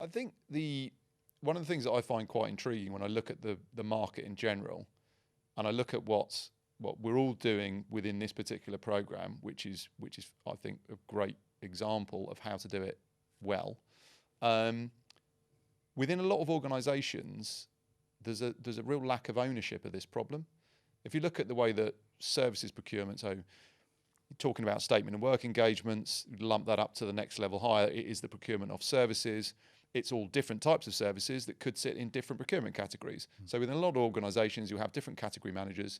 think one of the things that I find quite intriguing when I look at the market in general, and I look at what we're all doing within this particular program, which is I think a great example of how to do it well. Within a lot of organisations, there's a real lack of ownership of this problem. If you look at the way that services procurement, so talking about statement of work engagements, lump that up to the next level higher, it is the procurement of services. It's all different types of services that could sit in different procurement categories. So within a lot of organisations, you have different category managers.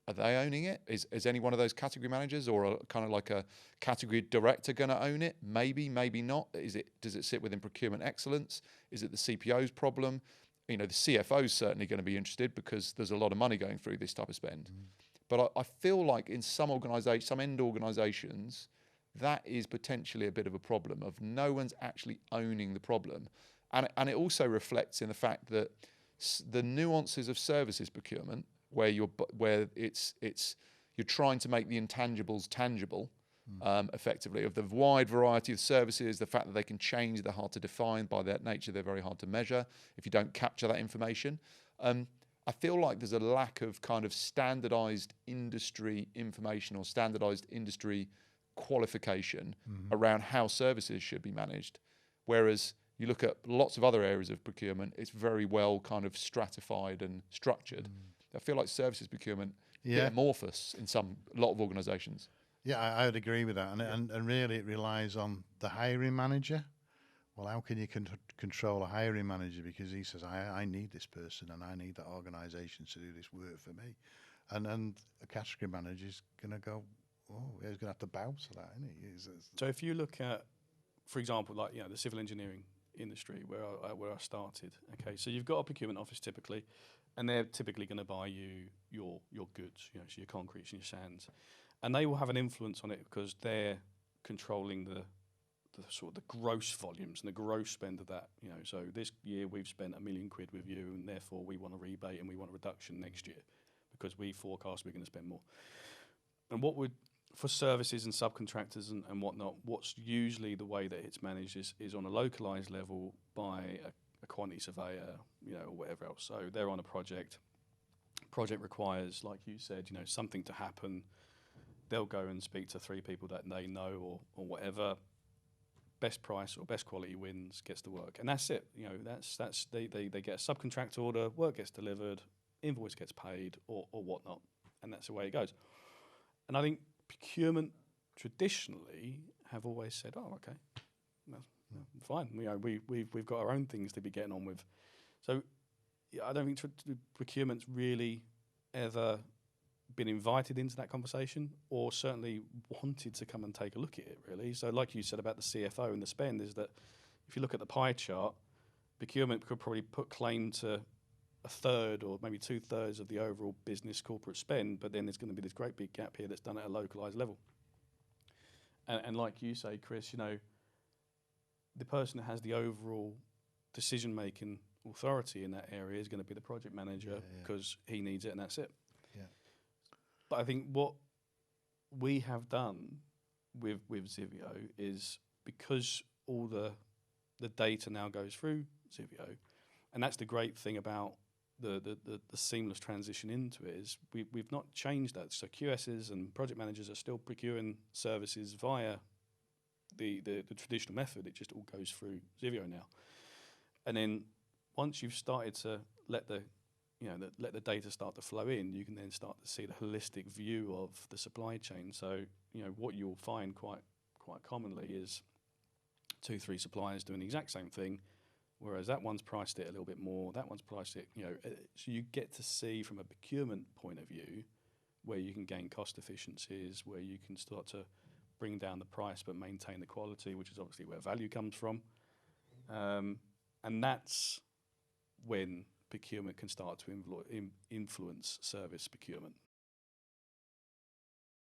Are they owning it? Is any one of those category managers or kind of like a category director going to own it? Maybe, maybe not. Does it sit within procurement excellence? Is it the CPO's problem? The CFO is certainly going to be interested because there's a lot of money going through this type of spend. But I feel like in some organisations, some end organisations, that is potentially a bit of a problem of no one's actually owning the problem. And it also reflects in the fact that the nuances of services procurement, where you're trying to make the intangibles tangible, effectively, of the wide variety of services, the fact that they can change, they're hard to define, by their nature they're very hard to measure if you don't capture that information. I feel like there's a lack of kind of standardised industry information or standardised industry qualification around how services should be managed. Whereas you look at lots of other areas of procurement, it's very well kind of stratified and structured. I feel like services procurement is amorphous in a lot of organisations. Yeah, I would agree with that. And really it relies on the hiring manager. Well, how can you control a hiring manager? Because he says, I need this person and I need that organisation to do this work for me. And a category manager is going to go, oh, he's going to have to bow to that, isn't he? So if you look at, for example, like the civil engineering industry where I started, okay, so you've got a procurement office typically, and they're typically going to buy you your goods, so your concretes and your sands, and they will have an influence on it because they're controlling the sort of the gross volumes and the gross spend of that. So this year we've spent £1 million with you, and therefore we want a rebate and we want a reduction next year because we forecast we're going to spend more. And for services and subcontractors and whatnot, what's usually the way that it's managed is on a localised level by a quantity surveyor, or whatever else. So they're on a project. Project requires, like you said, something to happen. They'll go and speak to 3 people that they know or whatever. Best price or best quality wins, gets the work, and that's it. That's they get a subcontract order, work gets delivered, invoice gets paid or whatnot, and that's the way it goes. And I think procurement traditionally have always said, "Oh, okay, fine. We've got our own things to be getting on with." So I don't think procurement's really ever been invited into that conversation, or certainly wanted to come and take a look at it. Really. So, like you said about the CFO and the spend, is that if you look at the pie chart, procurement could probably put claim to a third or maybe 2/3 of the overall business corporate spend, but then there's going to be this great big gap here that's done at a localised level. And like you say, Chris, the person that has the overall decision-making authority in that area is going to be the project manager because he needs it and that's it. Yeah. But I think what we have done with Xivio is, because all the data now goes through Xivio, and that's the great thing about the seamless transition into it, is we've not changed that. So QSs and project managers are still procuring services via the traditional method. It just all goes through Xivio now. And then once you've started to let the data start to flow in, you can then start to see the holistic view of the supply chain. So what you'll find quite commonly is 2-3 suppliers doing the exact same thing, whereas that one's priced it a little bit more, that one's priced it, so you get to see from a procurement point of view where you can gain cost efficiencies, where you can start to bring down the price but maintain the quality, which is obviously where value comes from. And that's when procurement can start to influence service procurement.